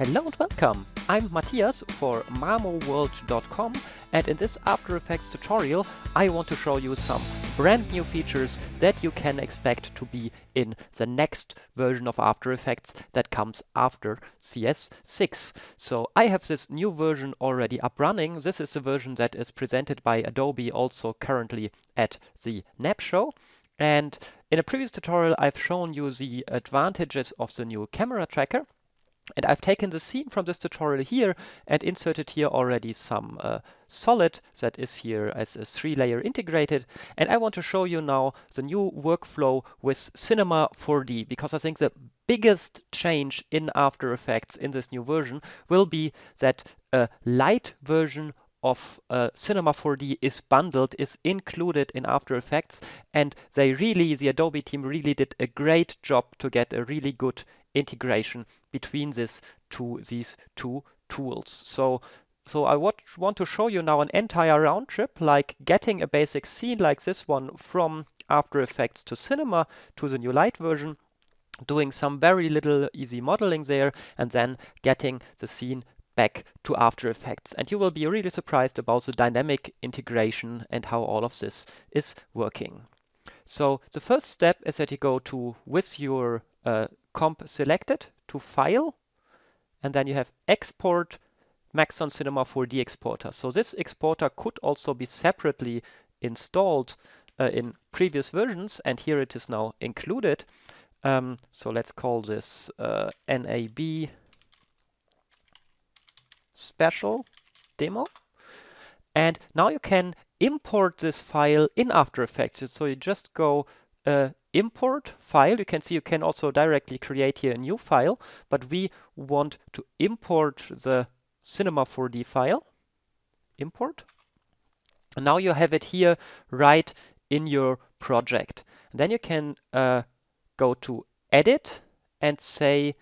Hello and welcome! I'm Matthias for mamoworld.com, and in this After Effects tutorial I want to show you some brand new features that you can expect to be in the next version of After Effects that comes after CS6. So I have this new version already up running. This is the version that is presented by Adobe also currently at the NAB show. And in a previous tutorial I've shown you the advantages of the new camera tracker. And I've taken the scene from this tutorial here and inserted here already some solid that is here as a 3-layer integrated. And I want to show you now the new workflow with Cinema 4D, because I think the biggest change in After Effects in this new version will be that a Lite version of Cinema 4D is bundled, is included in After Effects, and the Adobe team really did a great job to get a really good integration between these two tools. So I want to show you now an entire round trip, like getting a basic scene like this one from After Effects to Cinema to the new Lite version, doing some very little easy modeling there, and then getting the scene back to After Effects. And you will be really surprised about the dynamic integration and how all of this is working. So the first step is that you go to, with your comp selected, to File, and then you have Export Maxon Cinema 4D Exporter. So this exporter could also be separately installed in previous versions, and here it is now included. So let's call this NAB Special Demo. And now you can import this file in After Effects. So you just go import file. You can see you can also directly create here a new file, but we want to import the Cinema 4D file. Import. And now you have it here right in your project. And then you can go to Edit and say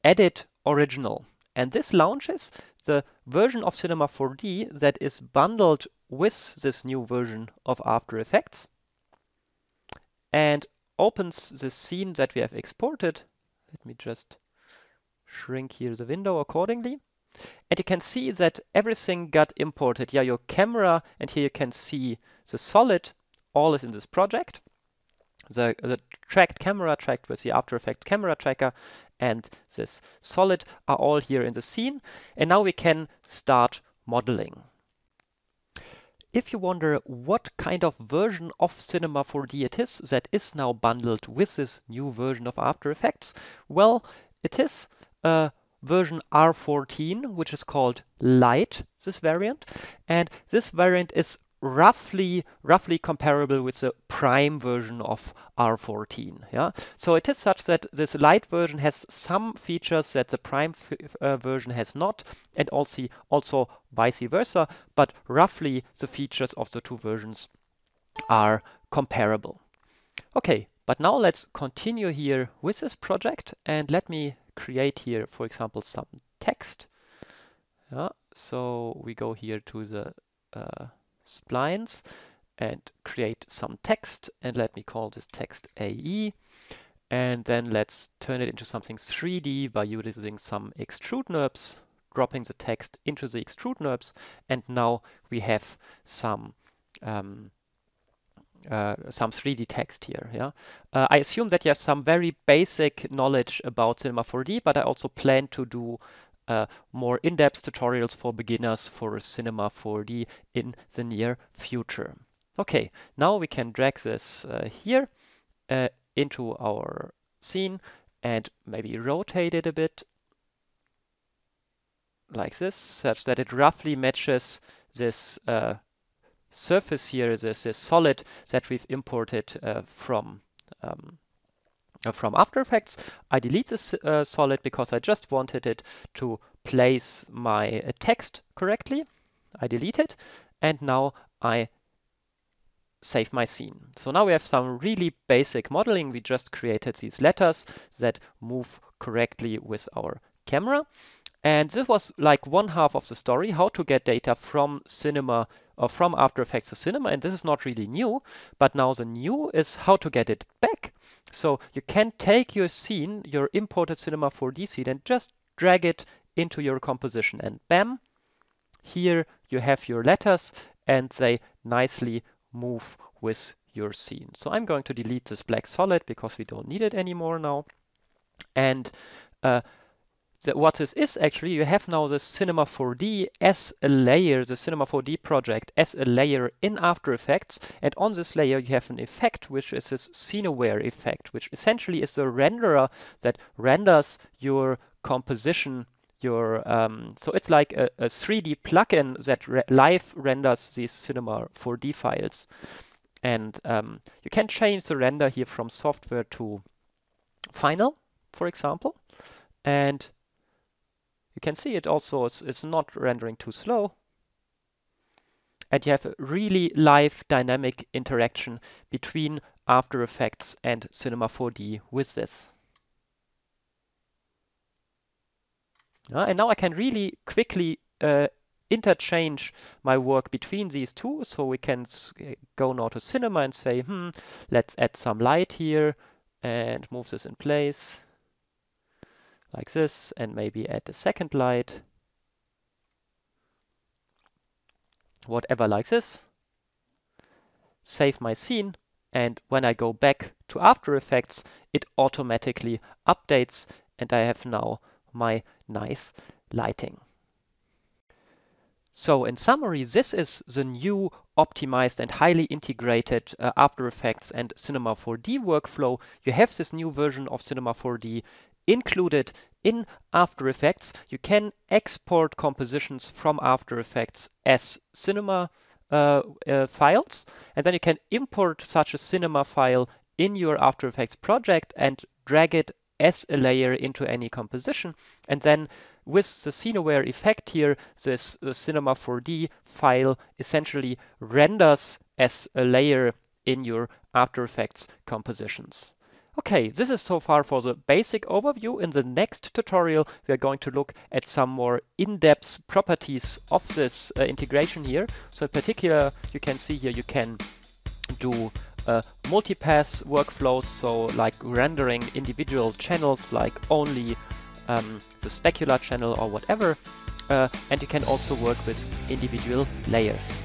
Edit Original. And this launches the version of Cinema 4D that is bundled with this new version of After Effects, and opens the scene that we have exported. Let me just shrink here the window accordingly. And you can see that everything got imported. Yeah, your camera, and here you can see the solid, all is in this project. The tracked camera, tracked with the After Effects camera tracker, and this solid are all here in the scene. And now we can start modeling. If you wonder what kind of version of Cinema 4D it is that is now bundled with this new version of After Effects, well, it is version R14, which is called Lite, this variant. And this variant is roughly comparable with the Prime version of R14. Yeah, so it is such that this Lite version has some features that the Prime version has not, and also vice versa. But roughly the features of the two versions are comparable. Okay, but now let's continue here with this project, and let me create here, for example, some text. Yeah, so we go here to the splines and create some text, and let me call this text AE, and then let's turn it into something 3D by using some extrude NURBS, dropping the text into the extrude NURBS, and now we have some 3D text here. Yeah, I assume that you have some very basic knowledge about Cinema 4D, but I also plan to do more in-depth tutorials for beginners for Cinema 4D in the near future. Okay, now we can drag this here into our scene and maybe rotate it a bit like this, such that it roughly matches this surface here, this solid that we've imported from After Effects. I delete this solid because I just wanted it to place my text correctly. I delete it, and now I save my scene. So now we have some really basic modeling. We just created these letters that move correctly with our camera. And this was like one half of the story, how to get data from Cinema or from After Effects to Cinema. And this is not really new, but now the new is how to get it back. So you can take your scene, your imported Cinema 4D scene, and just drag it into your composition, and bam, here you have your letters and they nicely move with your scene. So I'm going to delete this black solid because we don't need it anymore now. And what this is actually, you have now the Cinema 4D as a layer, the Cinema 4D project as a layer in After Effects, and on this layer you have an effect which is this scene-aware effect, which essentially is the renderer that renders your composition, your so it's like a 3D plugin that live renders these Cinema 4D files. And you can change the render here from software to final, for example, and you can see it also, it's not rendering too slow. And you have a really live dynamic interaction between After Effects and Cinema 4D with this. And now I can really quickly interchange my work between these two. So we can go now to Cinema and say, let's add some light here and move this in place like this, and maybe add a second light, whatever, like this. Save my scene, and when I go back to After Effects, it automatically updates, and I have now my nice lighting. So in summary, this is the new optimized and highly integrated After Effects and Cinema 4D workflow. You have this new version of Cinema 4D included in After Effects. You can export compositions from After Effects as cinema files, and then you can import such a cinema file in your After Effects project and drag it as a layer into any composition. And then with the scene-aware effect here, this Cinema 4D file essentially renders as a layer in your After Effects compositions. Okay, this is so far for the basic overview. In the next tutorial, we are going to look at some more in-depth properties of this integration here. So in particular, you can see here you can do multipass workflows, so like rendering individual channels, like only the specular channel or whatever, and you can also work with individual layers.